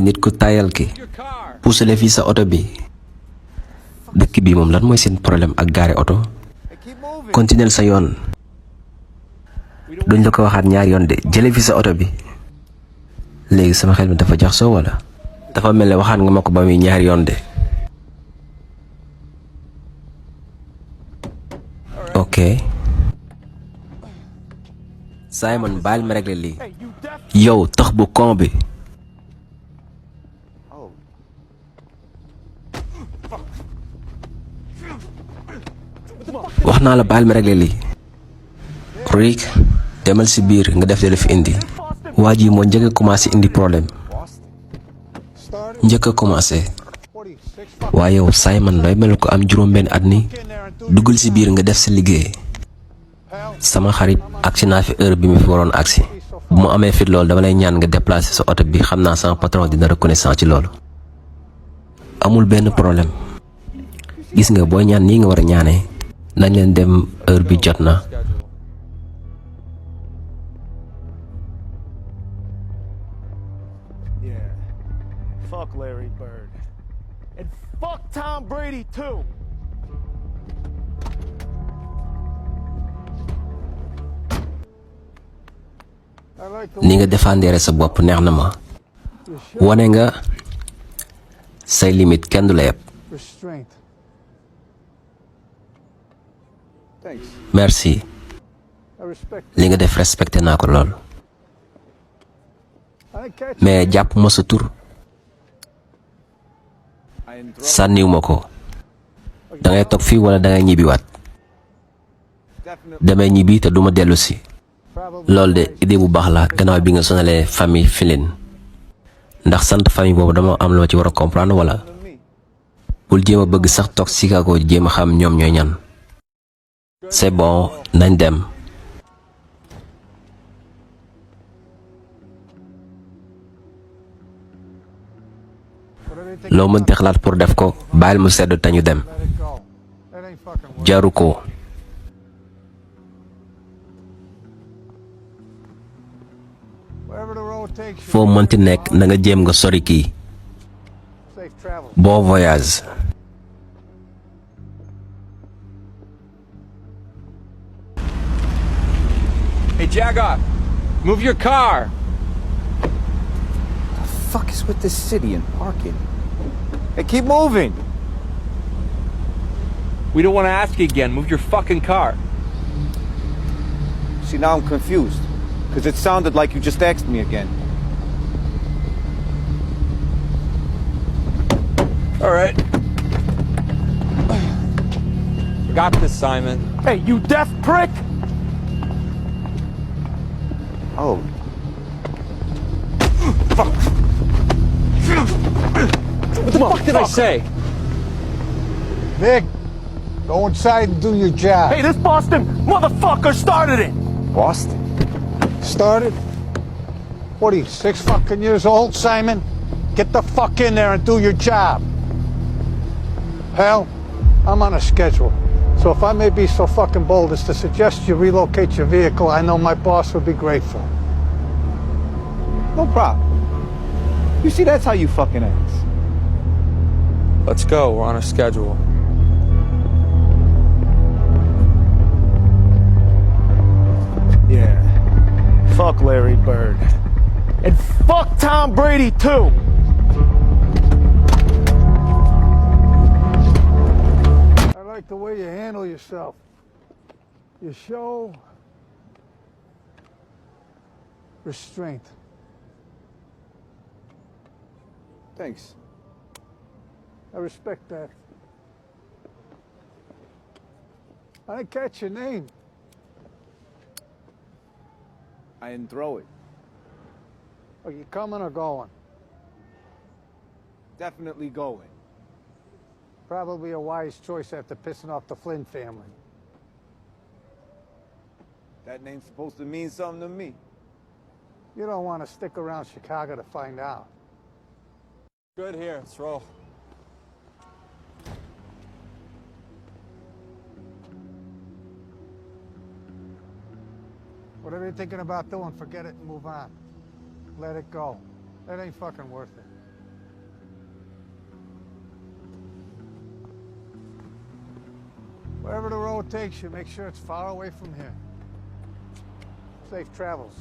nit ku tayal ki puusale fii sa oto bi. dëkk bi moom lan mooy seen problème ak gaare oto. continuel sa yoon. duñ la ko waxaat ñaari yoon de jële fi sa oto bi. léegi sama xel mi dafa jaxasoo wala. dafa mel ne waxaat nga ma ko ba muy ñaari yoon de. ok. Simon baal ma régler lii. yow tax bu con bi. wax naa la baal ma régler lii. Rick demal ci biir nga def la fi indi. waa ji moo njëkk a commencé indi problème. njëkk a commencé. waaye yow Simon looy mel ko am juróom-benn at ni duggal ci biir nga def sa liggéey. sama xarit agsi naa fi heure bi mu fi waroon agsi. bu mu amee fit loolu dama lay ñaan nga déplacer sa oto bi xam naa sama patron dina reconnaissant ci loolu. amul benn problème. gis nga booy ñaan nii nga war a ñaanee. nañ leen dem heure bi jot na. Fuck Larry Bird. And fuck Tom Brady too. ni nga défendre sa bopp neex na ma. wane nga say limite kenn du la yeb. merci. li nga def respecté naa ko lool. mais jàpp ma sa tur. sànniw ma ko. dangay toog fii wala dangay ñibbiwaat. damay ñibbi te duma dellu si. loolu de idée bu baax la gannaaw bi nga sonalee famille Flynn. ndax sant famille boobu dama am loo ci war a comprendre wala. bul jéem a bëgg sax toog Chicago jéem a xam ñoom ñooy ñan. c'est bon nañ dem. loo mënti xalaat pour def ko bàyyil mu sedd te ñu dem. jaru ko. foo mënti nekk na nga jéem nga sori kii. bon voyage. Hey, Jagoff, move your car. The fuck is with this city and parking? Hey, keep moving. We don't want to ask you again. Move your fucking car. See, now I'm confused. Because it sounded like you just asked me again. All right. Got this, Simon. Hey, you deaf prick! Oh. Fuck. What the fuck did I say? Vic, go inside and do your job. Hey, this Boston motherfucker started it! Boston? Started? What are you, 6 fucking years old, Simon? Get the fuck in there and do your job. Hell, I'm on a schedule. So if I may be so fucking bold as to suggest you relocate your vehicle, I know my boss would be grateful. No problem. You see, that's how you fucking act. Let's go. We're on a schedule. Yeah. Fuck Larry Bird. And fuck Tom Brady, too! I like the way you handle yourself. You show restraint. Thanks. I respect that. I didn't catch your name. I didn't throw it. Are you coming or going? Definitely going. Probably a wise choice after pissing off the Flynn family. That name's supposed to mean something to me. You don't want to stick around Chicago to find out. Good here. Let's roll. Whatever you're thinking about doing, forget it and move on. Let it go. That ain't fucking worth it. Wherever the road takes you, make sure it's far away from here. Safe travels.